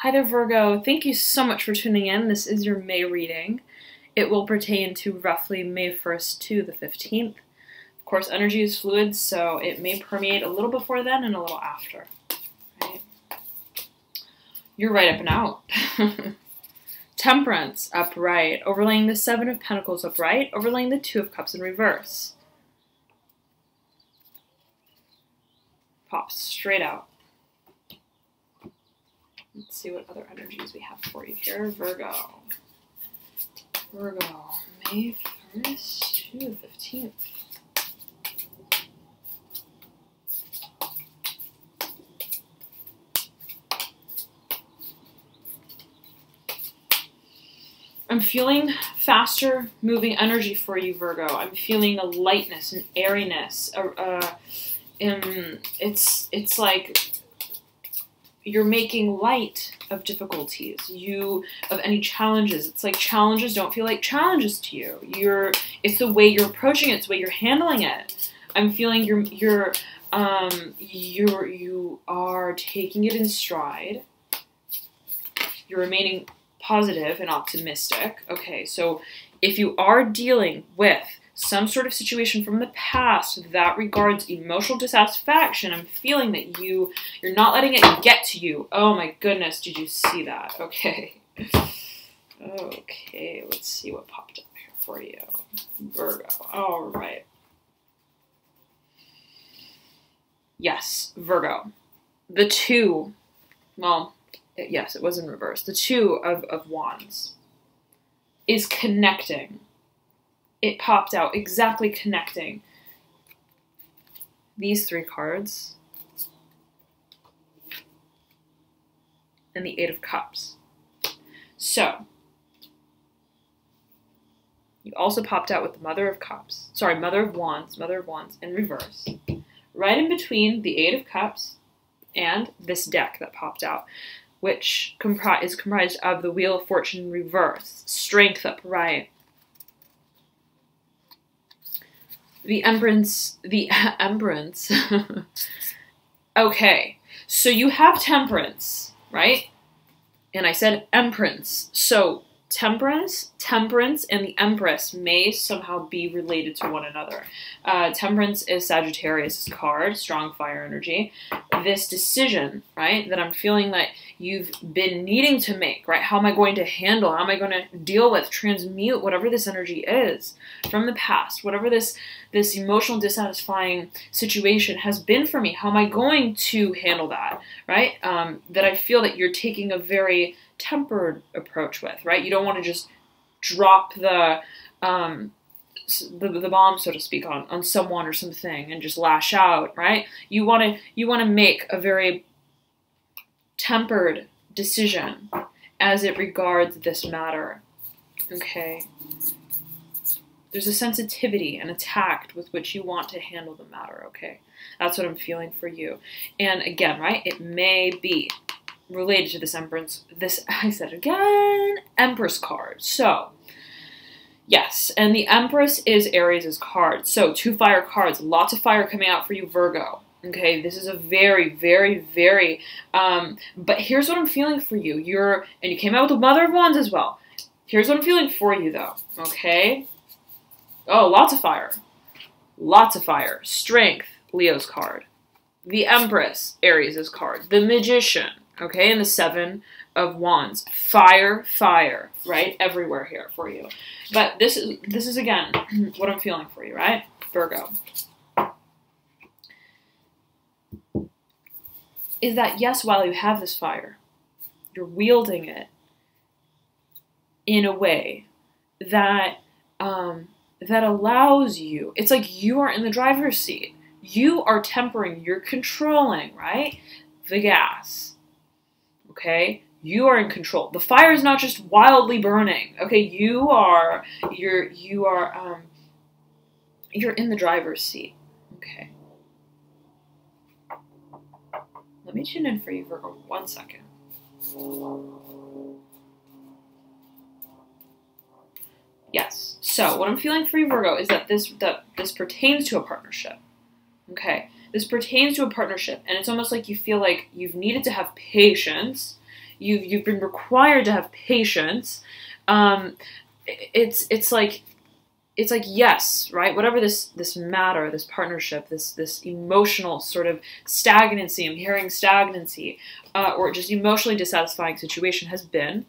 Hi there, Virgo. Thank you so much for tuning in. This is your May reading. It will pertain to roughly May 1st to the 15th. Of course, energy is fluid, so it may permeate a little before then and a little after. Right? You're right up and out. Temperance, upright. Overlaying the Seven of Pentacles upright. Overlaying the Two of Cups in reverse. Pops straight out. Let's see what other energies we have for you here. Virgo. Virgo, May 1st to the 15th. I'm feeling faster moving energy for you, Virgo. I'm feeling a lightness, an airiness. It's like you're making light of difficulties, of any challenges. It's like challenges don't feel like challenges to you. It's the way you're approaching it, it's the way you're handling it. I'm feeling you are taking it in stride. You're remaining positive and optimistic. Okay, so if you are dealing with some sort of situation from the past that regards emotional dissatisfaction, I'm feeling that you're not letting it get to you. Oh my goodness, did you see that? Okay. Okay, let's see what popped up here for you. Virgo. All right. Yes, Virgo. The Two, well, yes, it was in reverse. The Two of Wands is connecting. It popped out, exactly connecting these three cards and the Eight of Cups. So, you also popped out with the Mother of Wands in reverse. Right in between the Eight of Cups and this deck that popped out, which is comprised of the Wheel of Fortune in reverse, Strength upright, the Empress. Okay, so you have Temperance, right? And I said Empress. So Temperance, and the Empress may somehow be related to one another. Temperance is Sagittarius' card, strong fire energy. This decision, right, that I'm feeling that you've been needing to make, right? How am I going to handle, how am I going to deal with, transmute whatever this energy is from the past, whatever this emotional dissatisfying situation has been for me? How am I going to handle that, right? That I feel that you're taking a very tempered approach with, right? You don't want to just drop the bomb, so to speak, on someone or something and just lash out, right? You want to make a very tempered decision as it regards this matter. Okay. There's a sensitivity and a tact with which you want to handle the matter, okay? That's what I'm feeling for you. And again, right, it may be related to this Empress, I said again, Empress card. So, yes, and the Empress is Aries' card. So, two fire cards, lots of fire coming out for you, Virgo. Okay, this is a very, very, very, but here's what I'm feeling for you. And you came out with the Mother of Wands as well. Here's what I'm feeling for you, though, okay? Oh, lots of fire. Lots of fire. Strength, Leo's card. The Empress, Aries' card. The Magician, okay, and the Seven of Wands. Fire, fire, right? Everywhere here for you. But this is again, what I'm feeling for you, right? Virgo. Is that, yes, while you have this fire, you're wielding it in a way that that allows you, it's like you are in the driver's seat. You are tempering, you're controlling, right? The gas, okay? You are in control. The fire is not just wildly burning, okay? You're in the driver's seat, okay? Let me tune in for you for 1 second. Yes. So what I'm feeling for you, Virgo, is that this pertains to a partnership. Okay. This pertains to a partnership, and it's almost like you feel like you've needed to have patience. you've been required to have patience. It's like yes, right? Whatever this matter, this partnership, this emotional sort of stagnancy, I'm hearing stagnancy, or just emotionally dissatisfying situation has been,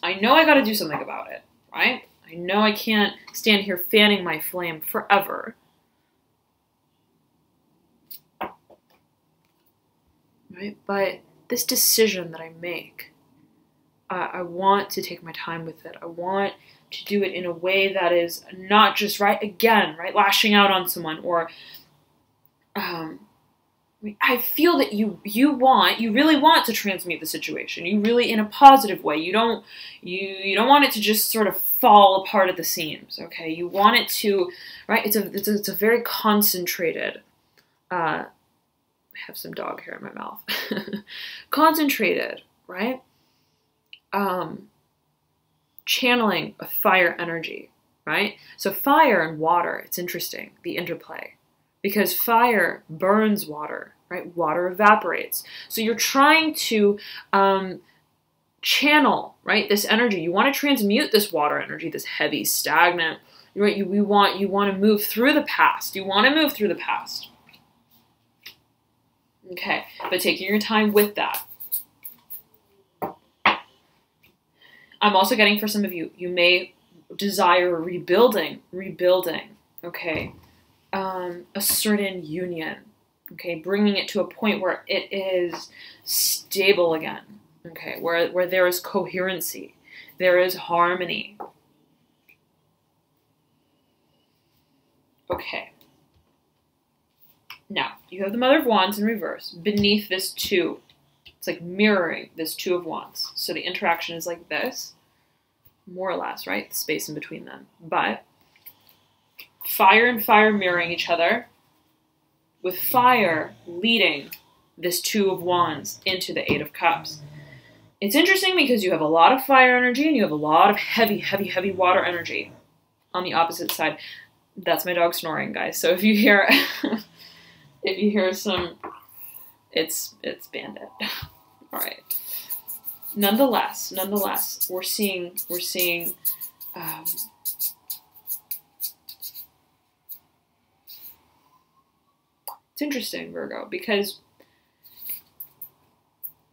I know I got to do something about it, right? I know I can't stand here fanning my flame forever. Right? But this decision that I make, I want to take my time with it. I want to do it in a way that is not just, right, lashing out on someone, or I feel that you really want to transmute the situation. You really, in a positive way. You don't want it to just sort of fall apart at the seams. Okay, you want it to, right? It's a very concentrated. I have some dog hair in my mouth. Concentrated, right? Channeling a fire energy, right? So fire and water, it's interesting, the interplay. Because fire burns water, right? Water evaporates. So you're trying to channel, right, this energy. You want to transmute this water energy, this heavy, stagnant, right? You want to move through the past. You want to move through the past. Okay, but taking your time with that. I'm also getting, for some of you, you may desire rebuilding, okay? A certain union, okay? Bringing it to a point where it is stable again, okay? Where there is coherency, there is harmony. Okay. Now, you have the Mother of Wands in reverse beneath this two. It's like mirroring this Two of Wands. So the interaction is like this, more or less, right? The space in between them. But fire and fire mirroring each other, with fire leading this Two of Wands into the Eight of Cups. It's interesting because you have a lot of fire energy and you have a lot of heavy, heavy, heavy water energy on the opposite side. That's my dog snoring, guys. So if you hear if you hear some, it's Bandit. All right. Nonetheless, we're seeing it's interesting, Virgo, because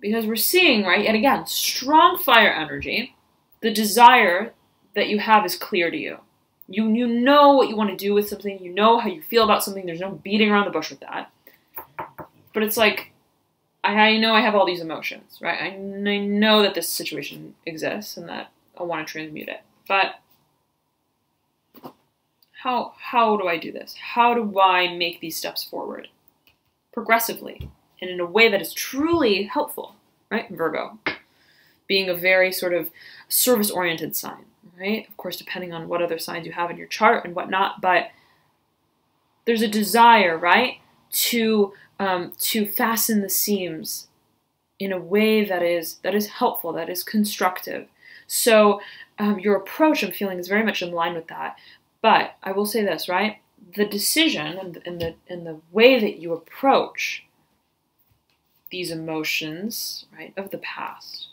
we're seeing, right, yet again, strong fire energy. The desire that you have is clear to you. You know what you want to do with something. You know how you feel about something. There's no beating around the bush with that. But it's like, I know I have all these emotions, right? I know that this situation exists and that I want to transmute it. But how do I do this? How do I make these steps forward? Progressively, and in a way that is truly helpful, right? Virgo, being a very sort of service-oriented sign, right? Of course, depending on what other signs you have in your chart and whatnot, but there's a desire, right, to fasten the seams in a way that is helpful, that is constructive. So your approach, I'm feeling, is very much in line with that. But I will say this, right? The decision and the way that you approach these emotions, right, of the past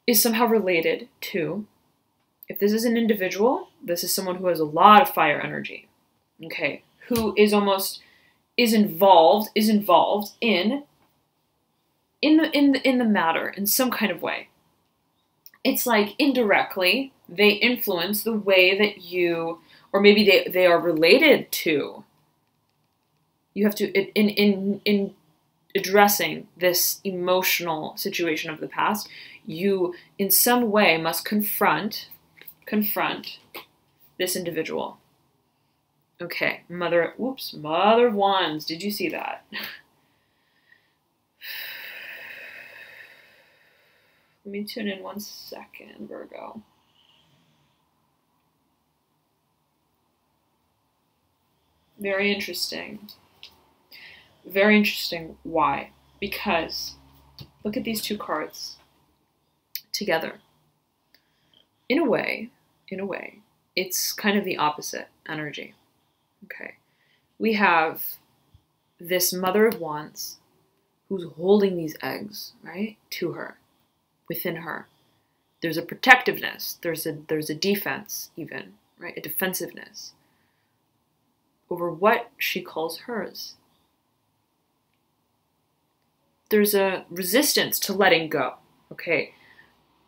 is somehow related to, if this is an individual, this is someone who has a lot of fire energy, okay, who is involved in the matter in some kind of way. It's like indirectly they influence the way that you, or maybe they are related to. You have to, in addressing this emotional situation of the past, you in some way must confront this individual. Okay, Mother of Wands, did you see that? Let me tune in 1 second, Virgo. Very interesting. Very interesting. Why? Because look at these two cards together. In a way, it's kind of the opposite energy. Okay. We have this Mother of Wands who's holding these eggs, right, to her, within her. There's a protectiveness, there's a defense even, right, a defensiveness over what she calls hers. There's a resistance to letting go, okay?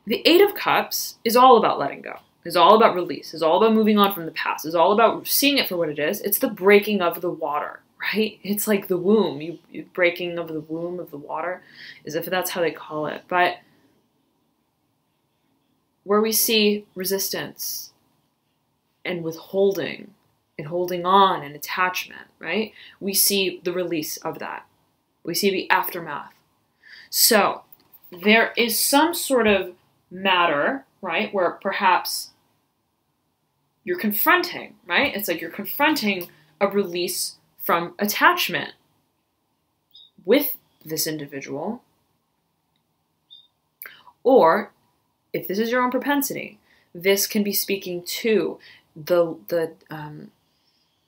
The Eight of Cups is all about letting go. It's all about release. It's all about moving on from the past. It's all about seeing it for what it is. It's the breaking of the water, right? It's like the womb. You breaking of the womb of the water, as if that's how they call it. But where we see resistance and withholding and holding on and attachment, right? We see the release of that. We see the aftermath. So there is some sort of matter, right, where perhaps you're confronting, right? It's like you're confronting a release from attachment with this individual. Or if this is your own propensity, this can be speaking to the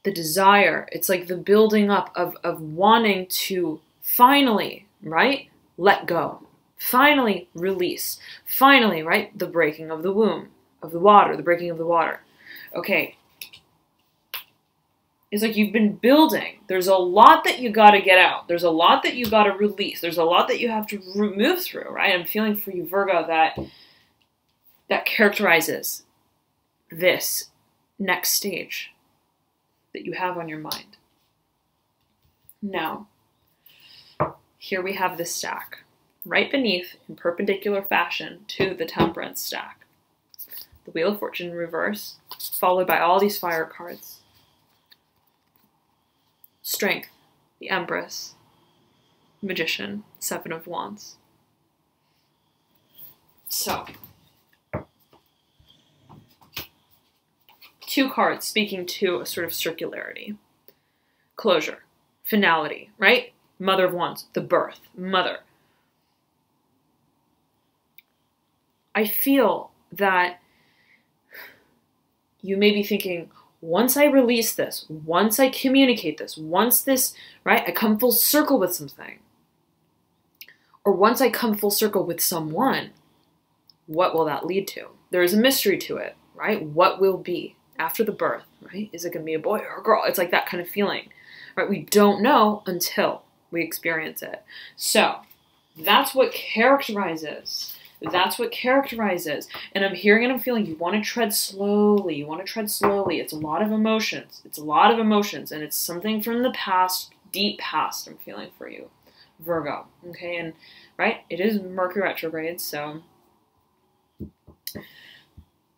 desire. It's like the building up of wanting to finally, right, let go. Finally release. Finally, right, the breaking of the womb, of the water, the breaking of the water. Okay. It's like you've been building. There's a lot that you got to get out. There's a lot that you got to release. There's a lot that you have to move through, right? I'm feeling for you, Virgo, that characterizes this next stage that you have on your mind. Now, here we have this stack, right beneath, in perpendicular fashion, to the Temperance stack. The Wheel of Fortune in reverse, followed by all these fire cards. Strength, the Empress, Magician, Seven of Wands. So, two cards speaking to a sort of circularity. Closure, finality, right? Mother of Wands, the birth, mother. I feel that you may be thinking, once I release this, once I communicate this, once this, right, I come full circle with something, or once I come full circle with someone, what will that lead to? There is a mystery to it, right? What will be after the birth, right? Is it going to be a boy or a girl? It's like that kind of feeling, right? We don't know until we experience it. So that's what characterizes. That's what characterizes. And I'm hearing and I'm feeling you want to tread slowly. You want to tread slowly. It's a lot of emotions. It's a lot of emotions. And it's something from the past, deep past, I'm feeling for you, Virgo. Okay, and right, it is Mercury retrograde, so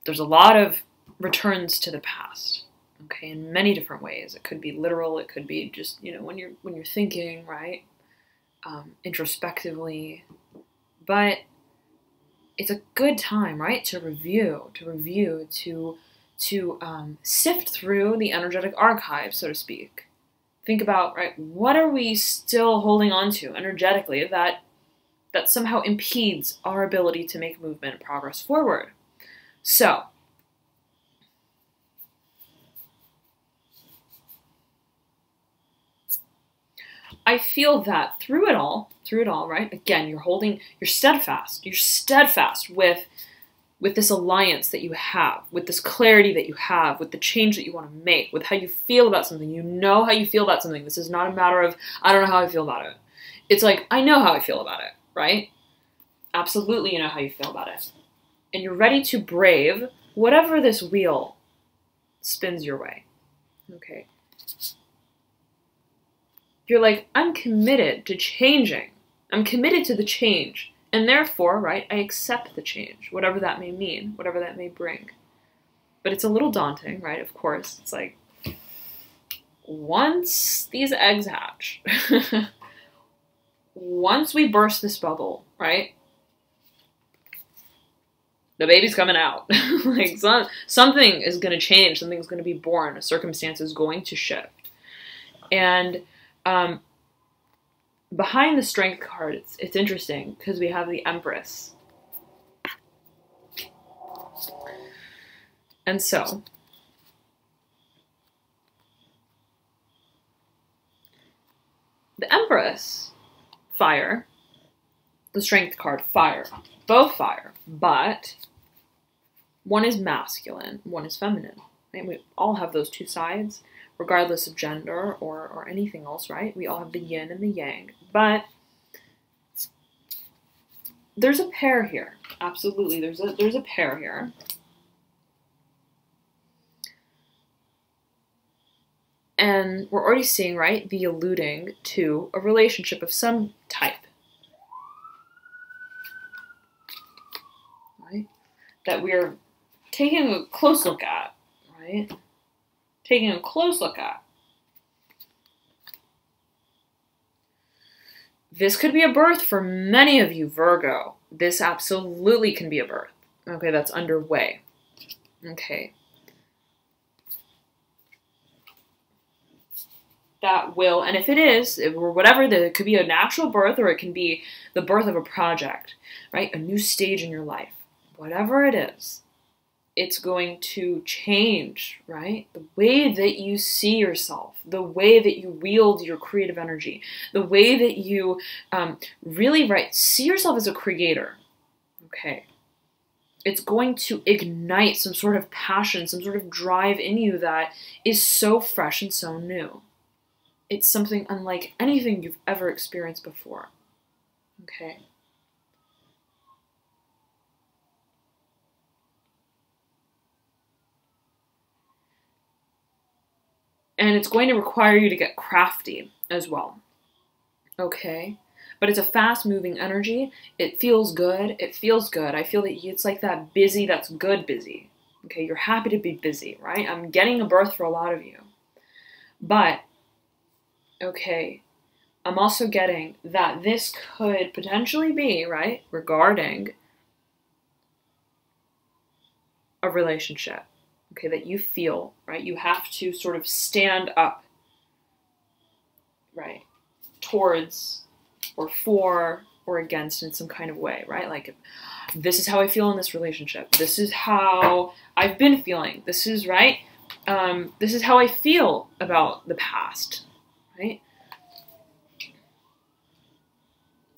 there's a lot of returns to the past. Okay, in many different ways. It could be literal. It could be just, you know, when you're thinking, right, introspectively. But it's a good time, right, to review, to sift through the energetic archive, so to speak. Think about, right, what are we still holding on to energetically that somehow impedes our ability to make movement and progress forward. So, I feel that through it all, right? Again, you're steadfast with this alliance that you have, with this clarity that you have, with the change that you want to make, with how you feel about something. You know how you feel about something. This is not a matter of, I don't know how I feel about it. It's like, I know how I feel about it, right? Absolutely, you know how you feel about it. And you're ready to brave whatever this wheel spins your way, okay? You're like, I'm committed to changing. I'm committed to the change. And therefore, right, I accept the change, whatever that may mean, whatever that may bring. But it's a little daunting, right? Of course. It's like, once these eggs hatch, once we burst this bubble, right, the baby's coming out. Like, something is going to change. Something's going to be born. A circumstance is going to shift. And behind the Strength card, it's interesting because we have the Empress. And so, the Empress fire. The Strength card, fire. Both fire, but one is masculine, one is feminine. Right? We all have those two sides, regardless of gender or anything else, right? We all have the yin and the yang. But there's a pair here. Absolutely, there's a pair here. And we're already seeing, right, the alluding to a relationship of some type. Right? That we're taking a close look at, right? Taking a close look at. This could be a birth for many of you, Virgo. This absolutely can be a birth. Okay, that's underway. Okay. That will, and if it is, or whatever, it could be a natural birth or it can be the birth of a project, right? A new stage in your life. Whatever it is, it's going to change, right? The way that you see yourself, the way that you wield your creative energy, the way that you really, right, see yourself as a creator, okay? It's going to ignite some sort of passion, some sort of drive in you that is so fresh and so new. It's something unlike anything you've ever experienced before, okay? And it's going to require you to get crafty as well, okay? But it's a fast-moving energy. It feels good. It feels good. I feel that it's like that busy, that's good busy, okay? You're happy to be busy, right? I'm getting a birth for a lot of you. But, okay, I'm also getting that this could potentially be, right, regarding a relationship. Okay, that you feel, right? You have to sort of stand up, right? Towards or for or against in some kind of way, right? Like, this is how I feel in this relationship. This is how I've been feeling. This is, right? This is how I feel about the past, right?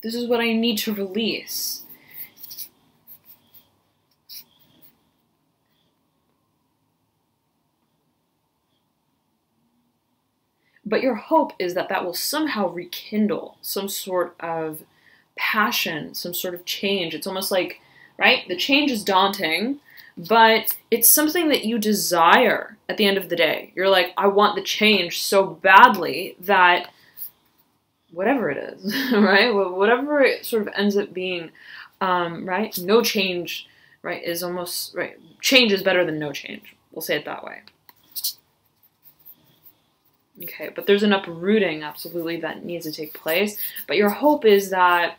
This is what I need to release. But your hope is that that will somehow rekindle some sort of passion, some sort of change. It's almost like, right, the change is daunting, but it's something that you desire at the end of the day. You're like, I want the change so badly that whatever it is, right, whatever it sort of ends up being, right, no change, right, is almost, right, change is better than no change. We'll say it that way. Okay, but there's an uprooting, absolutely, that needs to take place. But your hope is that,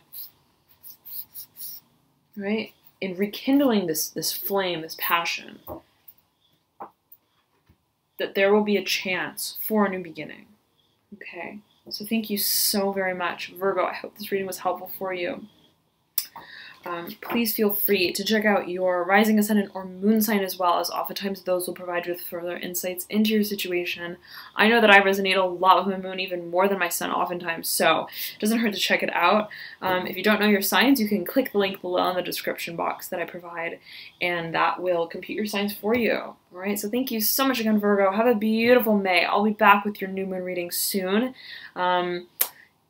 right, in rekindling this flame, this passion, that there will be a chance for a new beginning. Okay, so thank you so very much, Virgo. I hope this reading was helpful for you. Please feel free to check out your rising, ascendant, or moon sign as well, as oftentimes those will provide you with further insights into your situation. I know that I resonate a lot with my moon, even more than my sun oftentimes, so it doesn't hurt to check it out. If you don't know your signs, you can click the link below in the description box that I provide, and that will compute your signs for you. All right, so thank you so much again, Virgo. Have a beautiful May. I'll be back with your new moon reading soon.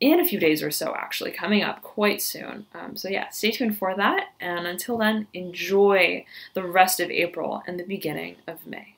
In a few days or so, actually, coming up quite soon. So yeah, stay tuned for that. And until then, enjoy the rest of April and the beginning of May.